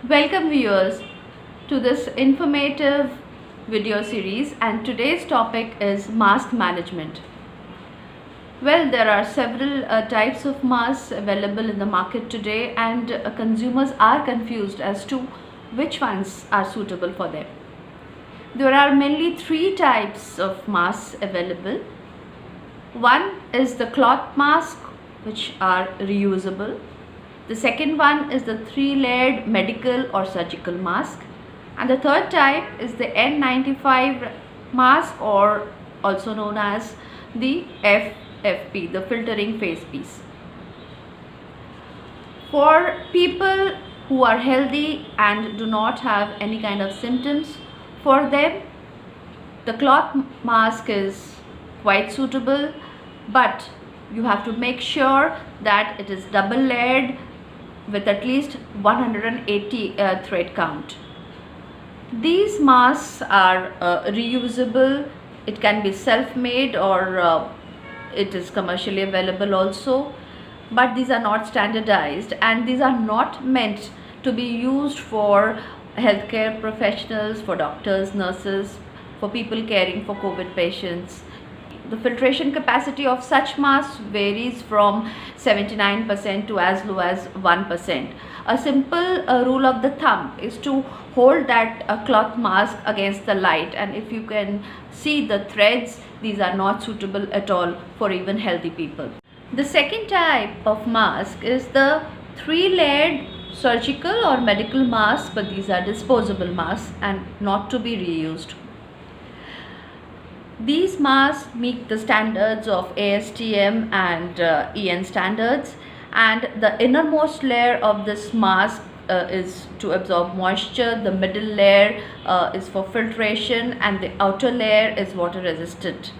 Welcome viewers to this informative video series, and today's topic is mask management. Well, there are several types of masks available in the market today, and consumers are confused as to which ones are suitable for them. There are mainly three types of masks available. One is the cloth mask, which are reusable. The second one is the three-layered medical or surgical mask, and the third type is the N95 mask, or also known as the FFP, the filtering face piece. For people who are healthy and do not have any kind of symptoms, for them the cloth mask is quite suitable, but you have to make sure that it is double layered with at least 180 thread count. These masks are reusable. It can be self-made, or it is commercially available also, but these are not standardized, and these are not meant to be used for healthcare professionals, for doctors, nurses, for people caring for COVID patients. The filtration capacity of such masks varies from 79% to as low as 1%. A simple rule of the thumb is to hold that cloth mask against the light, and if you can see the threads, these are not suitable at all for even healthy people. The second type of mask is the three-layered surgical or medical mask, but these are disposable masks and not to be reused. These masks meet the standards of ASTM and EN standards, and the innermost layer of this mask is to absorb moisture, the middle layer is for filtration, and the outer layer is water resistant.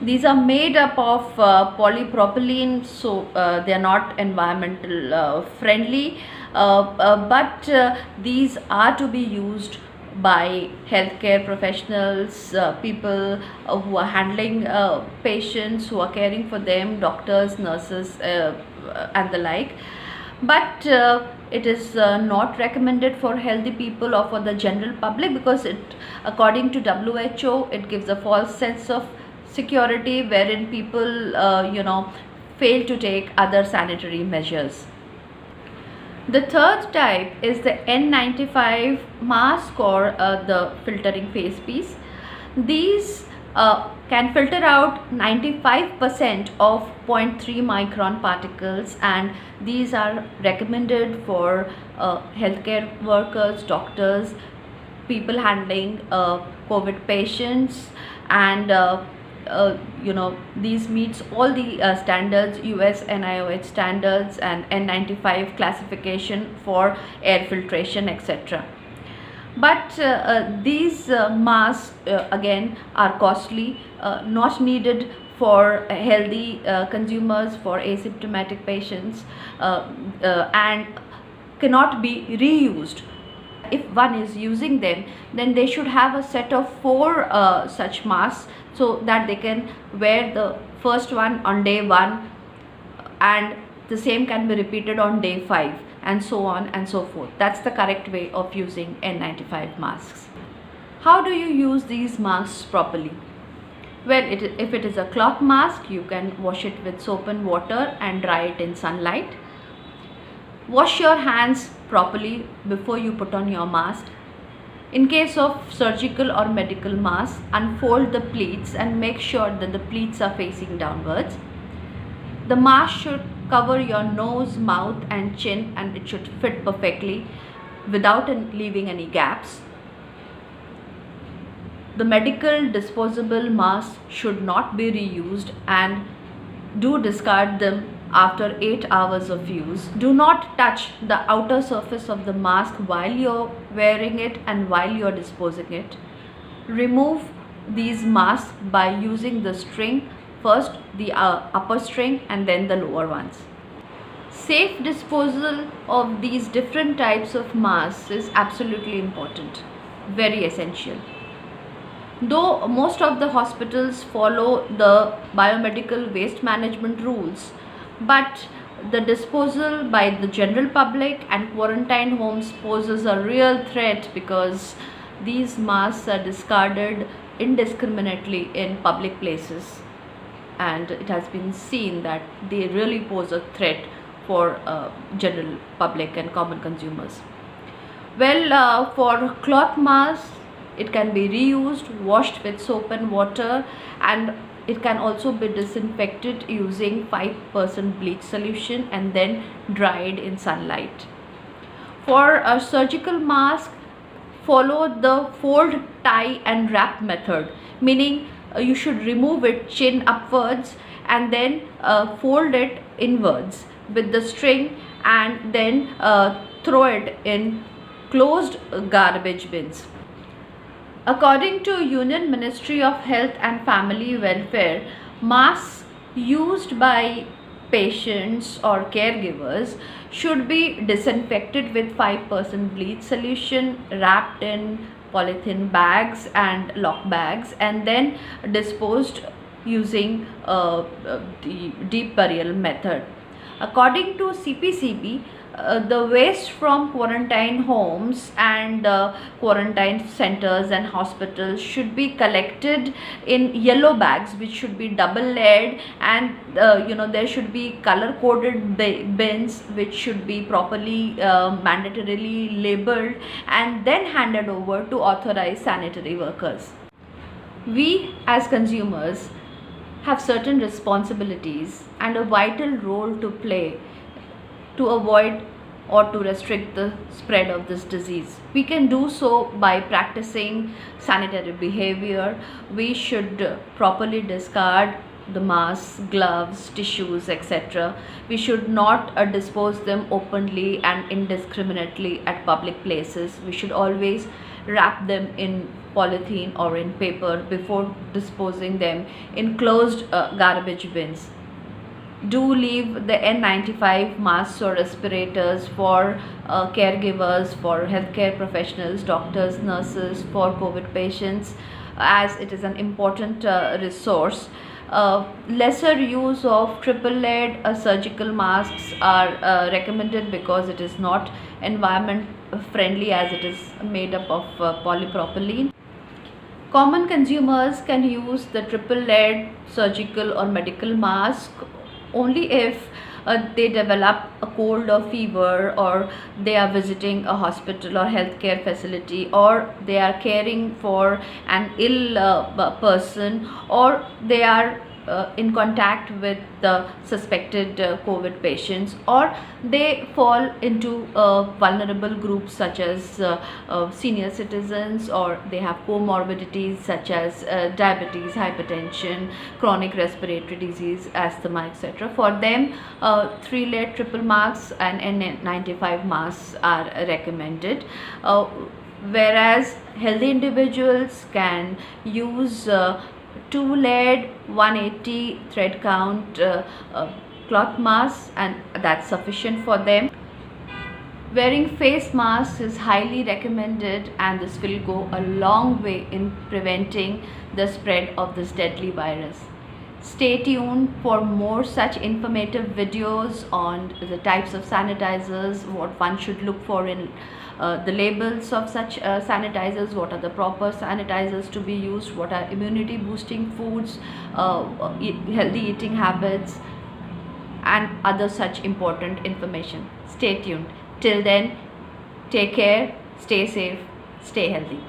These are made up of polypropylene, so they are not environmental friendly, but these are to be used by healthcare professionals, people who are handling patients, who are caring for them, doctors, nurses, and the like. But it is not recommended for healthy people or for the general public, because it, according to WHO, it gives a false sense of security wherein people fail to take other sanitary measures. The third type is the N95 mask, or the filtering face piece. These can filter out 95% of 0.3 micron particles, and these are recommended for healthcare workers, doctors, people handling COVID patients, and these meets all the standards, US NIOH standards and N95 classification for air filtration, etc. But these masks again are costly, not needed for healthy consumers, for asymptomatic patients, and cannot be reused. If one is using them, then they should have a set of 4 such masks, so that they can wear the first one on day 1, and the same can be repeated on day 5, and so on and so forth. That's the correct way of using N95 masks. How do you use these masks properly? Well, if it is a cloth mask, you can wash it with soap and water and dry it in sunlight. Wash your hands properly before you put on your mask. In case of surgical or medical masks, unfold the pleats and make sure that the pleats are facing downwards. The mask should cover your nose, mouth and chin, and it should fit perfectly without leaving any gaps. The medical disposable masks should not be reused, and do discard them after 8 hours of use. Do not touch the outer surface of the mask while you're wearing it and while you're disposing it. Remove these masks by using the string, first the upper string and then the lower ones. Safe disposal of these different types of masks is absolutely important, very essential. Though most of the hospitals follow the biomedical waste management rules, but The disposal by the general public and quarantine homes poses a real threat because these masks are discarded indiscriminately in public places, and it has been seen that they really pose a threat for general public and common consumers. Well, for cloth masks, it can be reused, washed with soap and water, and it can also be disinfected using 5% bleach solution and then dried in sunlight. For a surgical mask, follow the fold, tie and wrap method, meaning you should remove it chin upwards and then fold it inwards with the string, and then throw it in closed garbage bins. According to Union Ministry of Health and Family Welfare, masks used by patients or caregivers should be disinfected with 5% bleach solution, wrapped in polythene bags and lock bags, and then disposed using the deep burial method. According to CPCB, the waste from quarantine homes and quarantine centers and hospitals should be collected in yellow bags, which should be double layered, and there should be color coded bins which should be properly mandatorily labeled and then handed over to authorized sanitary workers. We as consumers have certain responsibilities and a vital role to play to avoid or to restrict the spread of this disease. We can do so by practicing sanitary behavior. We should properly discard the masks, gloves, tissues, etc. We should not dispose them openly and indiscriminately at public places. We should always wrap them in polythene or in paper before disposing them in closed garbage bins. Do leave the N95 masks or respirators for caregivers, for healthcare professionals, doctors, nurses, for COVID patients, as it is an important resource. Lesser use of triple layered surgical masks are recommended because it is not environment friendly, as it is made up of polypropylene. Common consumers can use the triple layered surgical or medical mask only if they develop a cold or fever, or they are visiting a hospital or healthcare facility, or they are caring for an ill person, or they are in contact with the suspected COVID patients, or they fall into vulnerable groups such as senior citizens, or they have comorbidities such as diabetes, hypertension, chronic respiratory disease, asthma, etc. For them, 3-layer triple masks and N95 masks are recommended. Whereas healthy individuals can use 2-layered 180 thread count cloth masks, and that's sufficient for them. Wearing face masks is highly recommended, and this will go a long way in preventing the spread of this deadly virus. Stay tuned for more such informative videos on the types of sanitizers, what one should look for in the labels of such sanitizers, what are the proper sanitizers to be used, what are immunity boosting foods, healthy eating habits, and other such important information. Stay tuned. Till then, take care, stay safe, stay healthy.